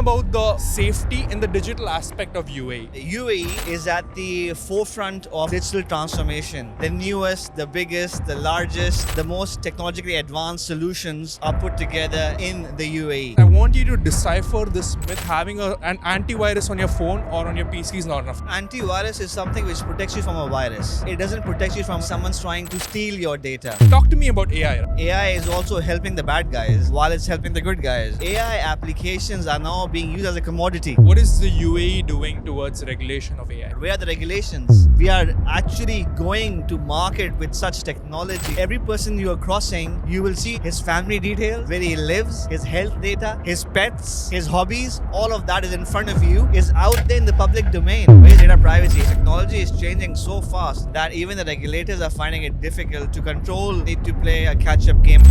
about the safety in the digital aspect of UAE. UAE is at the forefront of digital transformation. The newest, the biggest, the largest, the most technologically advanced solutions are put together in the UAE. I want you to decipher this myth. Having an antivirus on your phone or on your PC is not enough. Antivirus is something which protects you from a virus. It doesn't protect you from someone's trying to steal your data. Talk to me about AI. AI is also helping the bad guys while it's helping the good guys. AI applications are now being used as a commodity. What is the UAE doing towards regulation of AI? Where are the regulations? We are actually going to market with such technology. Every person you are crossing, you will see his family details, where he lives, his health data, his pets, his hobbies. All of that is in front of you, is out there in the public domain. Where is data privacy? Technology is changing so fast that even the regulators are finding it difficult to control, need to play a catch-up game.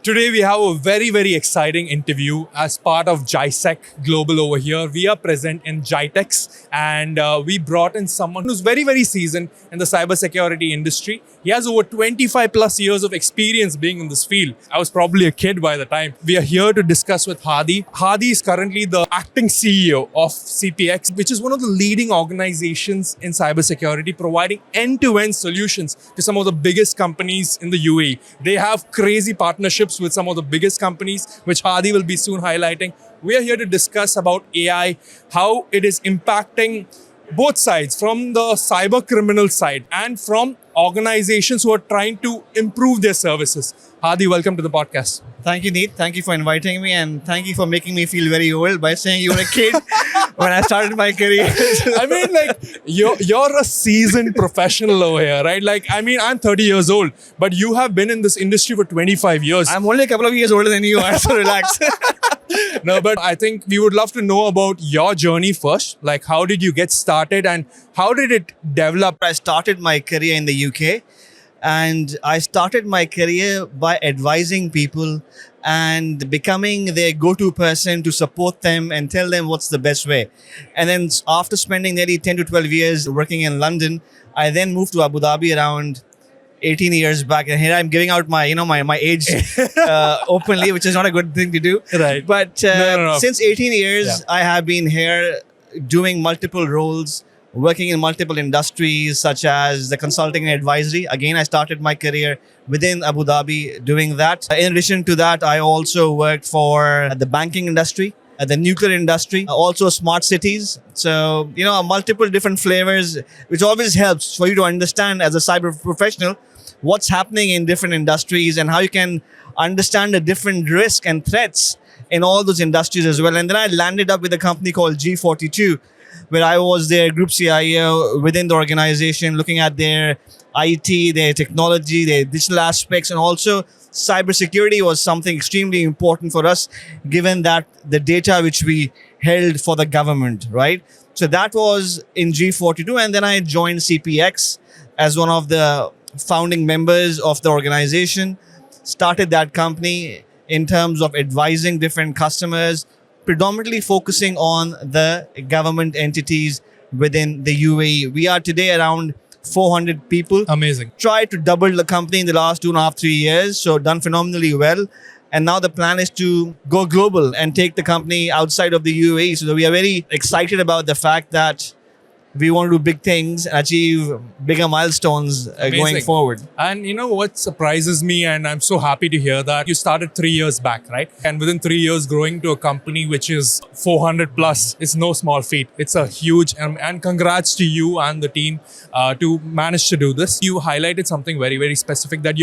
Today we have a very exciting interview as part of GISEC Global over here. We are present in GITEX and we brought in someone who's very seasoned in the cybersecurity industry. He has over 25 plus years of experience being in this field. I was probably a kid by the time. We are here to discuss with Hadi. Hadi is currently the acting CEO of CPX, which is one of the leading organizations in cybersecurity, providing end-to-end solutions to some of the biggest companies in the UAE. They have crazy partnerships with some of the biggest companies, which Hadi will be soon highlighting. We are here to discuss about AI, how it is impacting both sides, from the cyber criminal side and from organizations who are trying to improve their services. Hadi, welcome to the podcast. Thank you, Neet. Thank you for inviting me, and thank you for making me feel very old by saying you were a kid when I started my career. I mean, like, you're a seasoned professional over here, right? Like, I mean, I'm 30 years old, but you have been in this industry for 25 years. I'm only a couple of years older than you are, so relax. No, but I think we would love to know about your journey first. Like, how did you get started and how did it develop? I started my career in the UK, and I started my career by advising people and becoming their go-to person to support them and tell them what's the best way. And then after spending nearly 10 to 12 years working in London, I then moved to Abu Dhabi around 18 years back. And here I'm giving out my, my age openly, which is not a good thing to do. Right. But No. since 18 years, I have been here doing multiple roles, working in multiple industries such as the consulting and advisory. Again, I started my career within Abu Dhabi doing that. In addition to that, I also worked for the banking industry, the nuclear industry, also smart cities. So, multiple different flavors, which always helps for you to understand as a cyber professional what's happening in different industries and how you can understand the different risks and threats in all those industries as well. And then I landed up with a company called G42, where I was their group CIO within the organization, looking at their IT, their technology, their digital aspects, and also cybersecurity was something extremely important for us, given that the data which we held for the government, right? So that was in G42. And then I joined CPX as one of the founding members of the organization, started that company in terms of advising different customers, predominantly focusing on the government entities within the UAE. We are today around 400 people. Amazing. Tried to double the company in the last 2.5, 3 years. So done phenomenally well. And now the plan is to go global and take the company outside of the UAE. So we are very excited about the fact that we want to do big things and achieve bigger milestones going forward. And you know what surprises me, and I'm so happy to hear that you started 3 years back, right? And within 3 years, growing to a company which is 400 plus is no small feat. It's a huge, and congrats to you and the team to manage to do this. You highlighted something very specific, that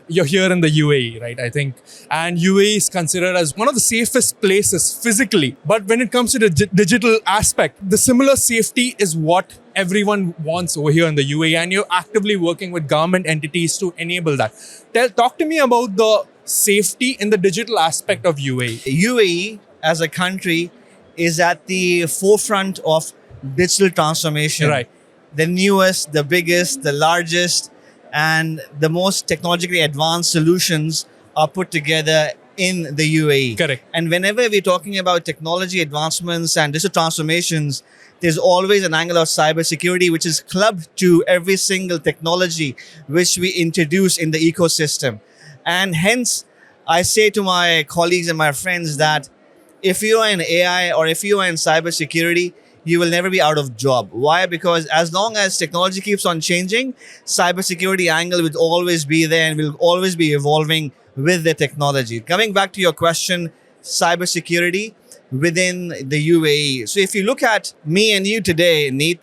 you're here in the UAE, right? I think. And UAE is considered as one of the safest places physically. But when it comes to the digital aspect, the similar safety is what everyone wants over here in the UAE. And you're actively working with government entities to enable that. Talk to me about the safety in the digital aspect of UAE. UAE as a country is at the forefront of digital transformation. Right. The newest, the biggest, the largest, and the most technologically advanced solutions are put together in the UAE. Correct. And whenever we're talking about technology advancements and digital transformations, there's always an angle of cybersecurity, which is clubbed to every single technology which we introduce in the ecosystem. And hence, I say to my colleagues and my friends that if you are in AI or if you are in cybersecurity, you will never be out of job. Why? Because as long as technology keeps on changing, cybersecurity angle will always be there and will always be evolving with the technology. Coming back to your question, cybersecurity within the UAE. So if you look at me and you today, Neet,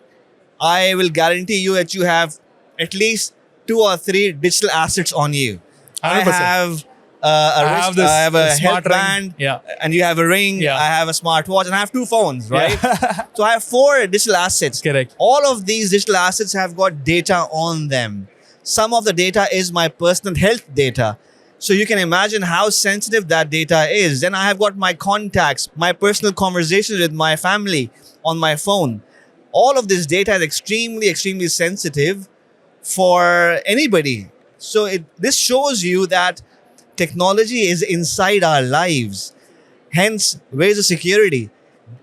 I will guarantee you that you have at least 2 or 3 digital assets on you. I 100%. have I have this I have a smart ring. headband, Yeah. and you have a ring. Yeah. I have a smartwatch, and I have 2 phones, right? Yeah. So I have 4 digital assets. Correct. All of these digital assets have got data on them. Some of the data is my personal health data. So you can imagine how sensitive that data is. Then I have got my contacts, my personal conversations with my family on my phone. All of this data is extremely, extremely sensitive for anybody. So this shows you that technology is inside our lives. Hence, where's the security?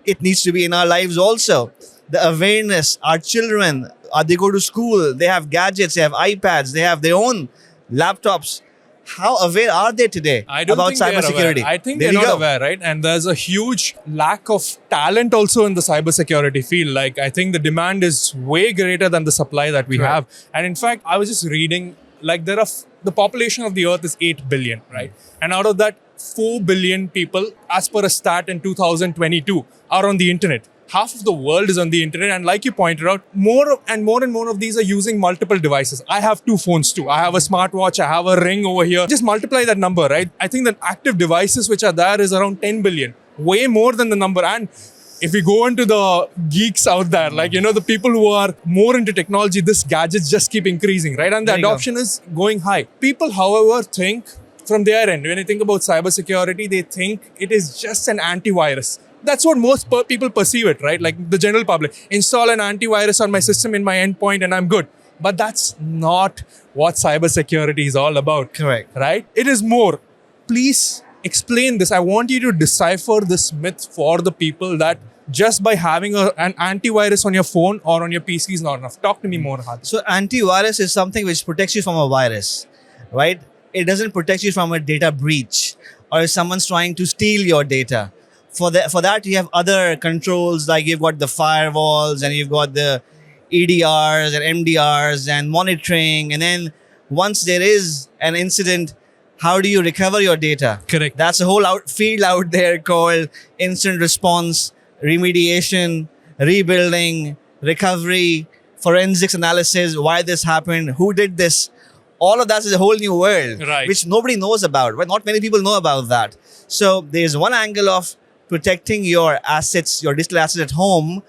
It needs to be in our lives also. The awareness, our children, they go to school, they have gadgets, they have iPads, they have their own laptops. How aware are they today I don't about think they're cybersecurity? aware. I think There they're you not go. aware, right? And there's a huge lack of talent also in the cybersecurity field. Like, I think the demand is way greater than the supply that we Correct. have. And in fact, I was just reading, like, the population of the earth is 8 billion, right? And out of that, 4 billion people, as per a stat in 2022, are on the internet. Half of the world is on the internet, and like you pointed out, more and more of these are using multiple devices. I have 2 phones too. I have a smartwatch, I have a ring over here. Just multiply that number, right? I think the active devices which are there is around 10 billion, way more than the number. And if we go into the geeks out there, like, the people who are more into technology, this gadgets just keep increasing, right? And the There you go. adoption is going high. People, however, think from their end, when you think about cybersecurity, they think it is just an antivirus. That's what most people perceive it, right? Like the general public. Install an antivirus on my system in my endpoint and I'm good. But that's not what cybersecurity is all about. Correct. Right? It is more. Please explain this. I want you to decipher this myth for the people that just by having an antivirus on your phone or on your PC is not enough. Talk to me more, Hadi. So antivirus is something which protects you from a virus, right? It doesn't protect you from a data breach or if someone's trying to steal your data. For that, you have other controls, like you've got the firewalls and you've got the EDRs and MDRs and monitoring. And then once there is an incident, how do you recover your data? Correct. That's a whole field out there called incident response, remediation, rebuilding, recovery, forensics analysis, why this happened, who did this. All of that is a whole new world, Right. which nobody knows about. Right? Not many people know about that. So there's one angle of protecting your assets, your digital assets at home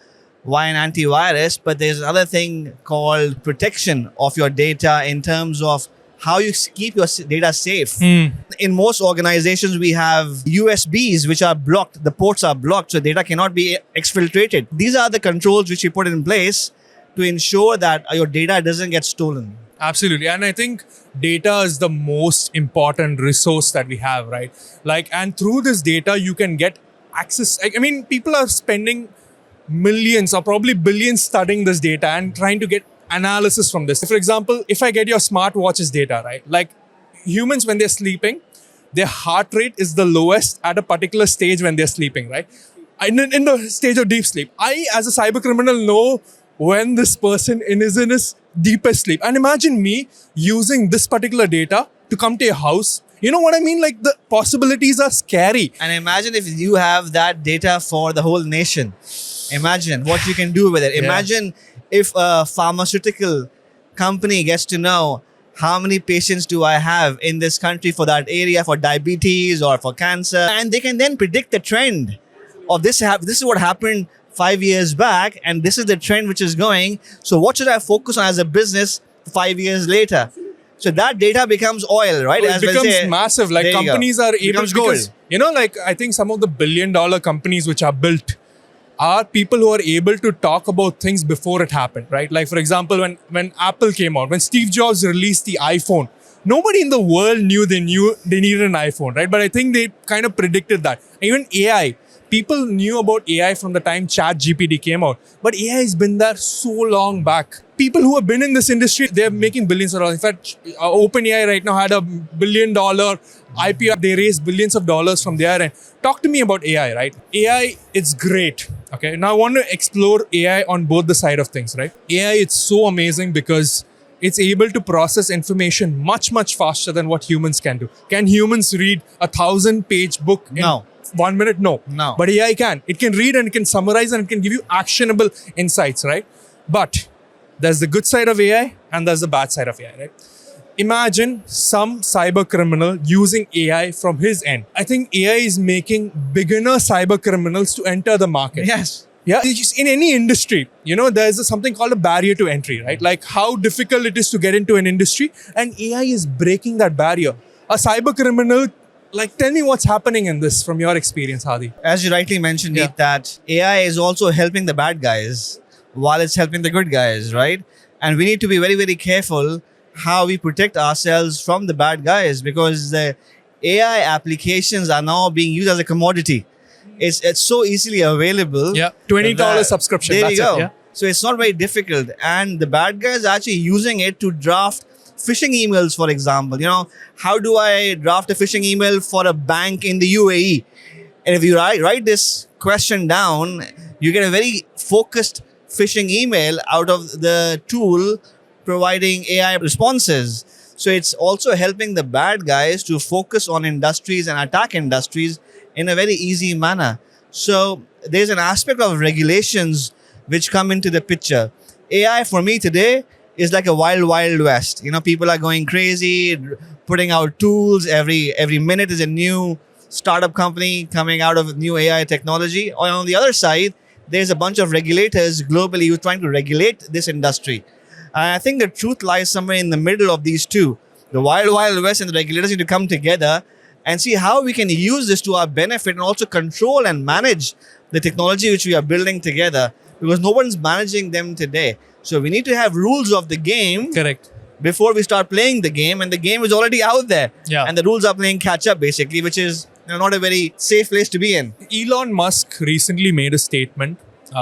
via an antivirus, but there's another thing called protection of your data in terms of how you keep your data safe. In most organizations, we have USBs which are blocked. The ports are blocked, so data cannot be exfiltrated. These are the controls which we put in place to ensure that your data doesn't get stolen. Absolutely. And I think data is the most important resource that we have, right? Like, and through this data, you can get access. I mean, people are spending millions or probably billions studying this data and trying to get analysis from this. For example, if I get your smartwatch's data, right? Like humans, when they're sleeping, their heart rate is the lowest at a particular stage when they're sleeping, right? In the stage of deep sleep. I, as a cyber criminal, know when this person is in his deepest sleep. And imagine me using this particular data to come to your house. You know what I mean? Like the possibilities are scary. And imagine if you have that data for the whole nation. Imagine what you can do with it. Yeah. Imagine if a pharmaceutical company gets to know how many patients do I have in this country for that area, for diabetes or for cancer. And they can then predict the trend of this. This is what happened 5 years back, and this is the trend which is going. So what should I focus on as a business 5 years later? So that data becomes oil, right? It As we becomes say, massive. Like there you go. companies are able Becomes because, gold. you know, like I think some of the billion-dollar companies which are built are people who are able to talk about things before it happened, right? Like for example, when Apple came out, when Steve Jobs released the iPhone, nobody in the world knew they needed an iPhone, right? But I think they kind of predicted that. Even AI, People knew about AI from the time ChatGPT came out, but AI has been there so long back. People who have been in this industry, they're making billions of dollars. In fact, OpenAI right now had $1 billion IPO. They raised billions of dollars from there. And talk to me about AI, right? AI, it's great. Okay. Now I want to explore AI on both the side of things, right? AI, it's so amazing because it's able to process information much, much faster than what humans can do. Can humans read 1,000-page book in No. 1 minute? No. No. But AI can. It can read and it can summarize and it can give you actionable insights, right? But there's the good side of AI and there's the bad side of AI, right? Imagine some cyber criminal using AI from his end. I think AI is making beginner cyber criminals to enter the market. Yes. Yeah, it's just in any industry, there's something called a barrier to entry, right? Like how difficult it is to get into an industry, and AI is breaking that barrier. A cyber criminal, tell me what's happening in this from your experience, Hadi. As you rightly mentioned, Yeah. Neet, that AI is also helping the bad guys while it's helping the good guys, right? And we need to be very, very careful how we protect ourselves from the bad guys, because the AI applications are now being used as a commodity. It's so easily available. Yeah, $20 that- subscription. There That's you go. it. Yeah. So it's not very difficult, and the bad guys are actually using it to draft phishing emails, for example. How do I draft a phishing email for a bank in the UAE? And if you write this question down, you get a very focused phishing email out of the tool providing AI responses. So it's also helping the bad guys to focus on industries and attack industries in a very easy manner. So there's an aspect of regulations which come into the picture. AI for me today is like a wild, wild west. People are going crazy, putting out tools. Every minute is a new startup company coming out of new AI technology. Or on the other side, there's a bunch of regulators globally who are trying to regulate this industry. And I think the truth lies somewhere in the middle of these two. The wild, wild west and the regulators need to come together and see how we can use this to our benefit and also control and manage the technology which we are building together, because no one's managing them today. So we need to have rules of the game Correct. before we start playing the game, and the game is already out there. Yeah. And the rules are playing catch up basically, which is not a very safe place to be in. Elon Musk recently made a statement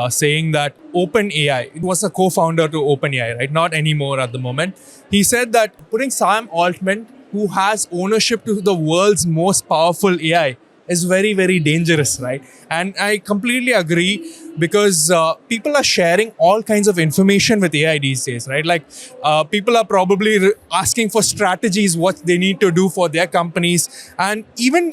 saying that OpenAI, it was a co-founder to OpenAI, right? Not anymore at the moment. He said that putting Sam Altman, who has ownership to the world's most powerful AI, is very, very dangerous, right? And I completely agree, because people are sharing all kinds of information with AI these days, right? People are probably asking for strategies, what they need to do for their companies, and even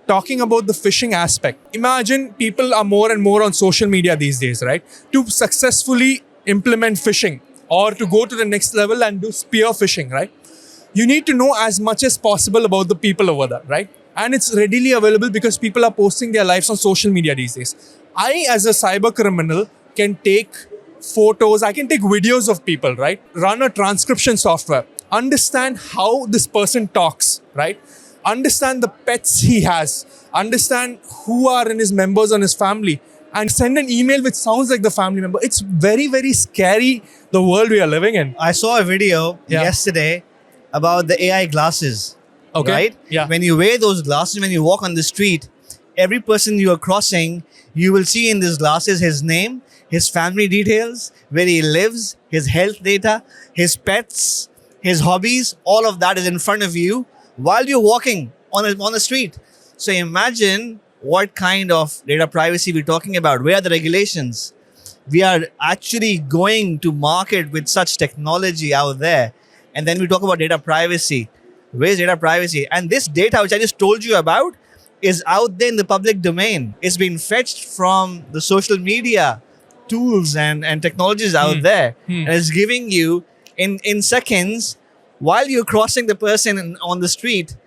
talking about the phishing aspect. Imagine people are more and more on social media these days, right? To successfully implement phishing or to go to the next level and do spear phishing, right? You need to know as much as possible about the people over there, right? And it's readily available because people are posting their lives on social media these days. I, as a cyber criminal, can take photos, I can take videos of people, right? Run a transcription software, understand how this person talks, right? Understand the pets he has, understand who are in his members on his family, and send an email which sounds like the family member. It's very, very scary, the world we are living in. I saw a video Yeah. yesterday about the AI glasses. Okay. Right? Yeah. When you wear those glasses, when you walk on the street, every person you are crossing, you will see in these glasses his name, his family details, where he lives, his health data, his pets, his hobbies. All of that is in front of you while you're walking on the street. So imagine what kind of data privacy we're talking about. Where are the regulations? We are actually going to market with such technology out there. And then we talk about data privacy. Where's data privacy? And this data, which I just told you about, is out there in the public domain. It's been fetched from the social media tools and technologies out there. And it's giving you in seconds while you're crossing the person on the street.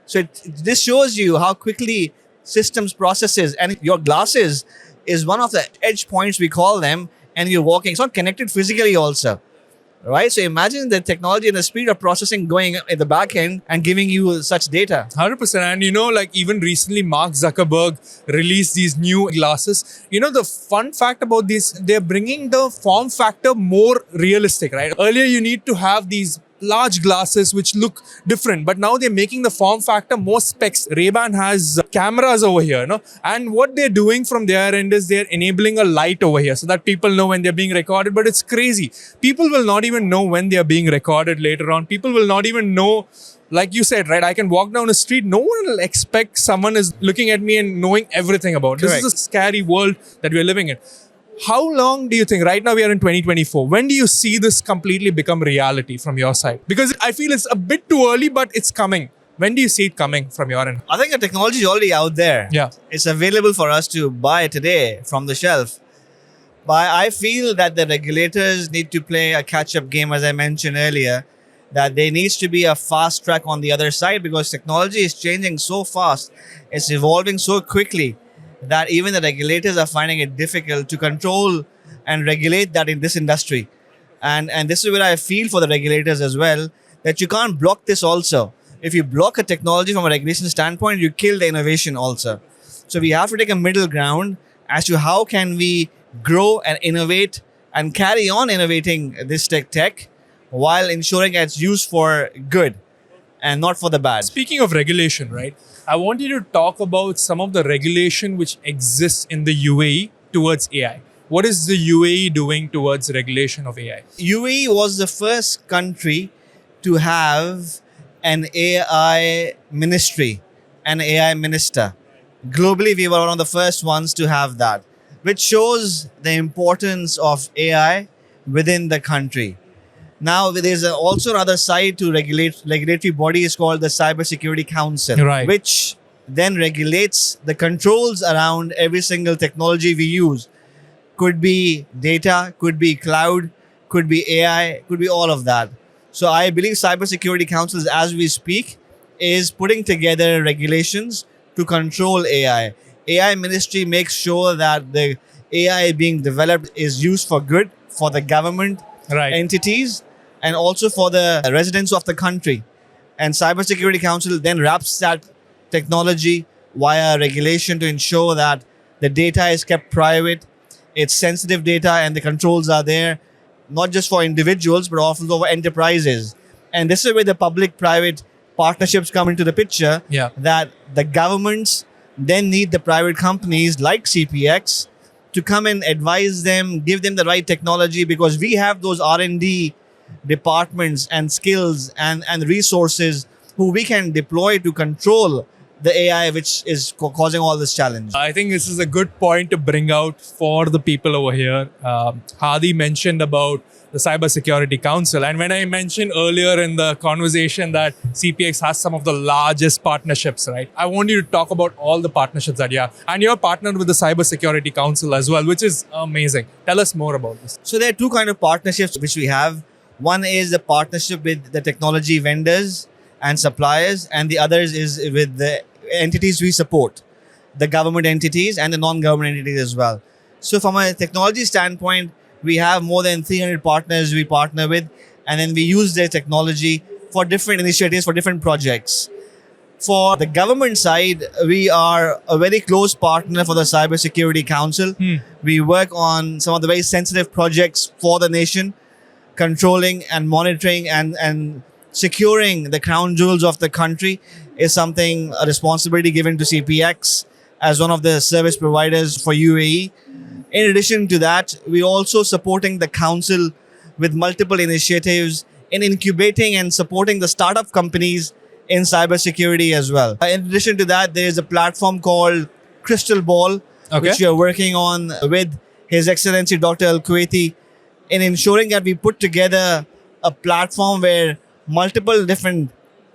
So this shows you how quickly systems processes, and your glasses is one of the edge points, we call them, and you're walking. It's not connected physically also. Right? So imagine the technology and the speed of processing going at the back end and giving you such data. 100%. And even recently Mark Zuckerberg released these new glasses. The fun fact about these, they're bringing the form factor more realistic, right? Earlier you need to have these large glasses which look different, but now they're making the form factor more specs. Ray-Ban has cameras over here, no? And what they're doing from their end is they're enabling a light over here so that people know when they're being recorded. But it's crazy. People will not even know when they're being recorded later on. People will not even know. Like you said, right? I can walk down the street. No one will expect someone is looking at me and knowing everything about. Correct. This is a scary world that we're living in. How long do you think, right now we are in 2024, when do you see this completely become reality from your side? Because I feel it's a bit too early, but it's coming. When do you see it coming from your end? I think the technology is already out there. Yeah. It's available for us to buy today from the shelf. But I feel that the regulators need to play a catch-up game, as I mentioned earlier, that there needs to be a fast track on the other side because technology is changing so fast. It's evolving so quickly that even the regulators are finding it difficult to control and regulate that in this industry. And this is where I feel for the regulators as well, that you can't block this also. If you block a technology from a regulation standpoint, you kill the innovation also. So we have to take a middle ground as to how can we grow and innovate and carry on innovating this tech while ensuring it's used for good and not for the bad. Speaking of regulation, right? I want you to talk about some of the regulation which exists in the UAE towards AI. What is the UAE doing towards regulation of AI? UAE was the first country to have an AI ministry, an AI minister. Globally, we were one of the first ones to have that, which shows the importance of AI within the country. Now, there's also another side to regulatory body is called the Cybersecurity Council, Right. which then regulates the controls around every single technology we use. Could be data, could be cloud, could be AI, could be all of that. So I believe Cybersecurity Council, as we speak, is putting together regulations to control AI. AI ministry makes sure that the AI being developed is used for good for the government Right. entities and also for the residents of the country. And Cybersecurity Council then wraps that technology via regulation to ensure that the data is kept private, it's sensitive data, and the controls are there, not just for individuals, but also for enterprises. And this is where the public-private partnerships come into the picture, Yeah. that the governments then need the private companies like CPX to come and advise them, give them the right technology, because we have those R&D departments and skills and resources who we can deploy to control the AI which is causing all this challenge. I think this is a good point to bring out for the people over here. Hadi mentioned about the Cybersecurity Council. And when I mentioned earlier in the conversation that CPX has some of the largest partnerships, right? I want you to talk about all the partnerships that you have. And you're partnered with the Cybersecurity Council as well, which is amazing. Tell us more about this. So there are two kinds of partnerships which we have. One is the partnership with the technology vendors and suppliers, and the others is with the entities we support, the government entities and the non-government entities as well. So from a technology standpoint, we have more than 300 partners we partner with, and then we use their technology for different initiatives, for different projects. For the government side, we are a very close partner for the Cybersecurity Council. We work on some of the very sensitive projects for the nation, controlling and monitoring and securing the crown jewels of the country is something, a responsibility given to CPX as one of the service providers for UAE. In addition to that, we're also supporting the council with multiple initiatives in incubating and supporting the startup companies in cybersecurity as well. In addition to that, there is a platform called Crystal Ball, which we are working on with His Excellency Dr. Al-Kuwaiti in ensuring that we put together a platform where multiple different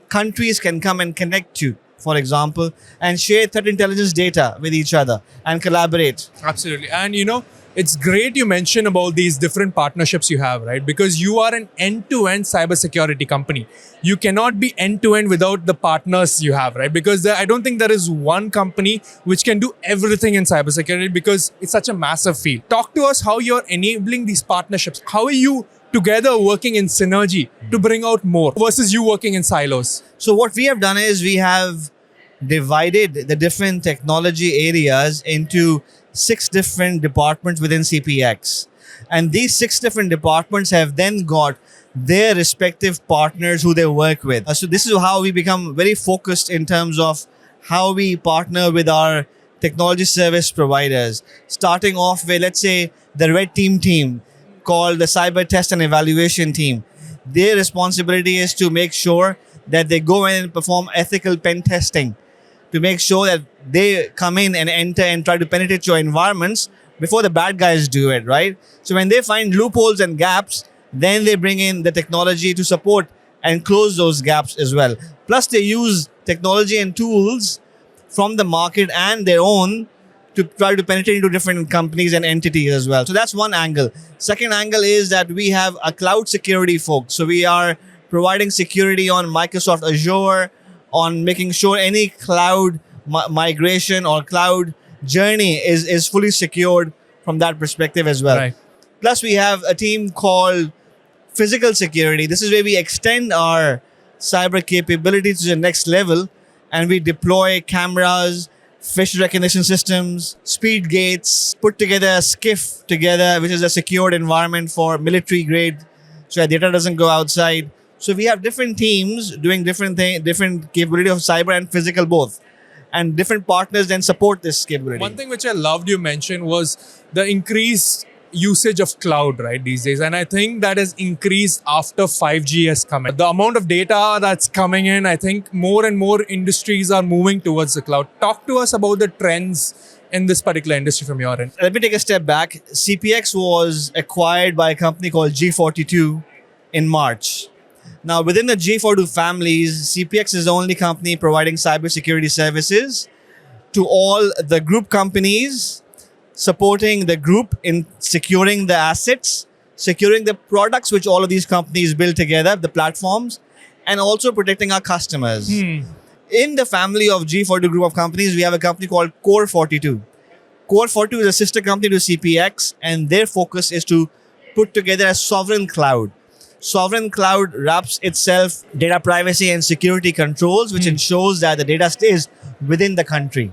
countries can come and connect to, for example, and share threat intelligence data with each other and collaborate. Absolutely. And you know, it's great you mention about these different partnerships you have, right? Because you are an end-to-end cybersecurity company. You cannot be end-to-end without the partners you have, right? Because I don't think there is one company which can do everything in cybersecurity because it's such a massive field. Talk to us how you're enabling these partnerships. How are you together working in synergy to bring out more versus you working in silos? So what we have done is we have divided the different technology areas into 6 different departments within CPX. And these 6 different departments have then got their respective partners who they work with. So this is how we become very focused in terms of how we partner with our technology service providers. Starting off with, let's say, the red team called the cyber test and evaluation team. Their responsibility is to make sure that they go in and perform ethical pen testing, to make sure that they come in and enter and try to penetrate your environments before the bad guys do it, right? So when they find loopholes and gaps, then they bring in the technology to support and close those gaps as well. Plus, they use technology and tools from the market and their own to try to penetrate into different companies and entities as well. So that's one angle. Second angle is that we have a cloud security folks. So we are providing security on Microsoft Azure, on making sure any cloud migration or cloud journey is fully secured from that perspective as well. Right. Plus, we have a team called physical security. This is where we extend our cyber capability to the next level, and we deploy cameras, facial recognition systems, speed gates, put together a SCIF together, which is a secured environment for military grade, so that data doesn't go outside. So we have different teams doing different capability of cyber and physical both, and different partners then support this capability. One thing which I loved you mentioned was the increased usage of cloud, right, these days. And I think that has increased after 5G has come in. The amount of data that's coming in, I think more and more industries are moving towards the cloud. Talk to us about the trends in this particular industry from your end. Let me take a step back. CPX was acquired by a company called G42 in March. Now, within the G42 families, CPX is the only company providing cybersecurity services to all the group companies, supporting the group in securing the assets, securing the products which all of these companies build together, the platforms, and also protecting our customers. In the family of G42 group of companies, we have a company called Core 42. Core 42 is a sister company to CPX, and their focus is to put together a sovereign cloud. Sovereign cloud wraps itself data privacy and security controls, which ensures that the data stays within the country.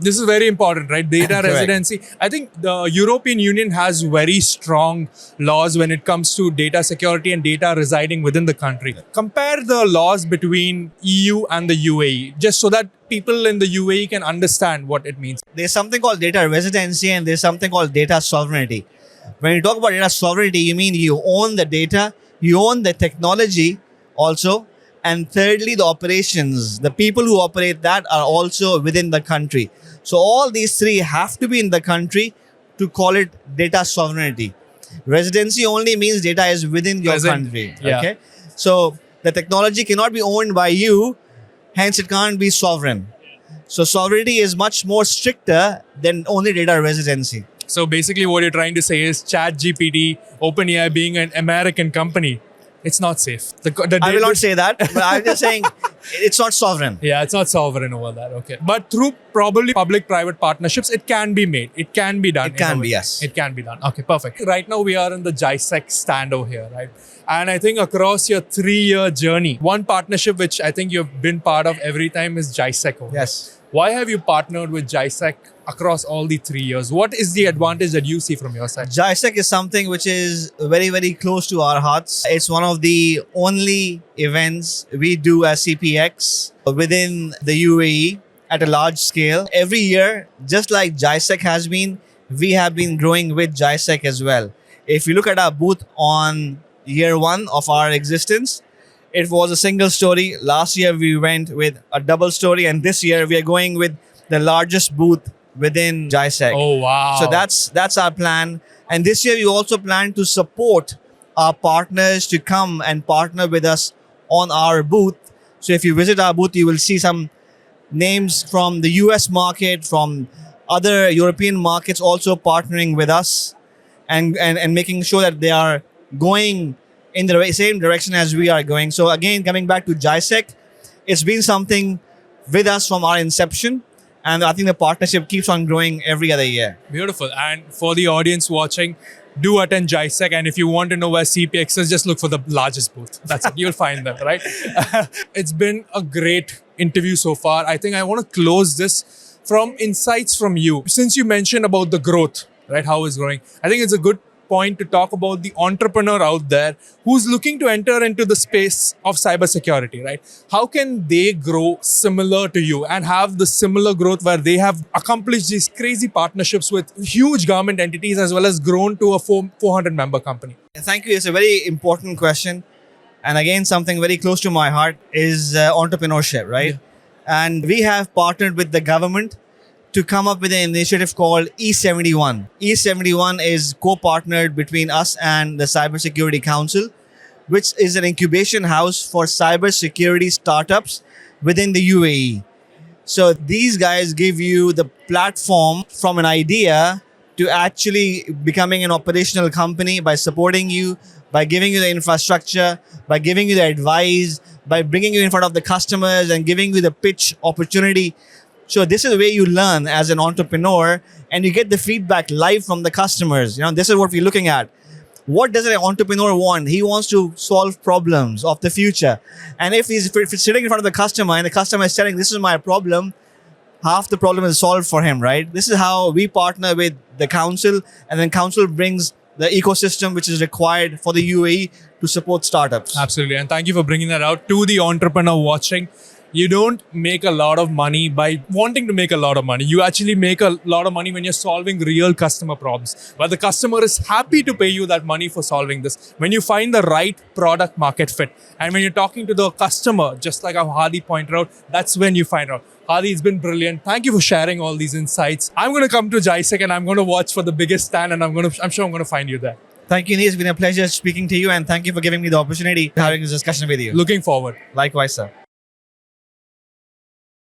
This is very important, right? Data residency. I think the European Union has very strong laws when it comes to data security and data residing within the country. Compare the laws between EU and the UAE, just so that people in the UAE can understand what it means. There's something called data residency and there's something called data sovereignty. When you talk about data sovereignty, you mean you own the data, you own the technology also, and thirdly, the operations. The people who operate that are also within the country. So all these three have to be in the country to call it data sovereignty. Residency only means data is within your country. Yeah. Okay. So the technology cannot be owned by you, hence it can't be sovereign. So sovereignty is much more stricter than only data residency. So basically what you're trying to say is ChatGPT, OpenAI being an American company, it's not safe. I will not say that, but I'm just saying it's not sovereign. Yeah, it's not sovereign over that. Okay. But through probably public-private partnerships, it can be made. It can be done. It can be, yes. It can be done. Okay, perfect. Right now we are in the GISEC stand over here, right? And I think across your 3-year journey, one partnership which I think you've been part of every time is GISEC over Yes. here. Why have you partnered with GISEC across all the 3 years? What is the advantage that you see from your side? GISEC is something which is very, very close to our hearts. It's one of the only events we do as CPX within the UAE at a large scale. Every year, just like GISEC has been, we have been growing with GISEC as well. If you look at our booth on year 1 of our existence, it was a single story. Last year, we went with a double story. And this year, we are going with the largest booth within GISEC. Oh, wow. So that's our plan. And this year, we also plan to support our partners to come and partner with us on our booth. So if you visit our booth, you will see some names from the US market, from other European markets also partnering with us and making sure that they are going in the same direction as we are going. So again, coming back to GISEC, it's been something with us from our inception. And I think the partnership keeps on growing every other year. Beautiful. And for the audience watching, do attend GISEC. And if you want to know where CPX is, just look for the largest booth. That's it. You'll find them, right? It's been a great interview so far. I think I want to close this from insights from you. Since you mentioned about the growth, right? How it's growing. I think it's a good point to talk about the entrepreneur out there who's looking to enter into the space of cybersecurity, right? How can they grow similar to you and have the similar growth where they have accomplished these crazy partnerships with huge government entities as well as grown to a 400 member company? Thank you. It's a very important question. And again, something very close to my heart is entrepreneurship, right? And we have partnered with the government to come up with an initiative called E71. E71 is co-partnered between us and the Cybersecurity Council, which is an incubation house for cybersecurity startups within the UAE. So these guys give you the platform from an idea to actually becoming an operational company by supporting you, by giving you the infrastructure, by giving you the advice, by bringing you in front of the customers and giving you the pitch opportunity. So this is the way you learn as an entrepreneur, and you get the feedback live from the customers. This is what we're looking at. What does an entrepreneur want? He wants to solve problems of the future. And if he's sitting in front of the customer and the customer is telling, this is my problem, half the problem is solved for him, right? This is how we partner with the council, and then council brings the ecosystem which is required for the UAE to support startups. Absolutely. And thank you for bringing that out to the entrepreneur watching. You don't make a lot of money by wanting to make a lot of money. You actually make a lot of money when you're solving real customer problems. But the customer is happy to pay you that money for solving this. When you find the right product market fit. And when you're talking to the customer, just like how Hadi pointed out, that's when you find out. Hadi, it's been brilliant. Thank you for sharing all these insights. I'm going to come to GISEC and I'm going to watch for the biggest stand, and I'm sure I'm going to find you there. Thank you, Neil. It's been a pleasure speaking to you, and thank you for giving me the opportunity to having this discussion with you. Looking forward. Likewise, sir.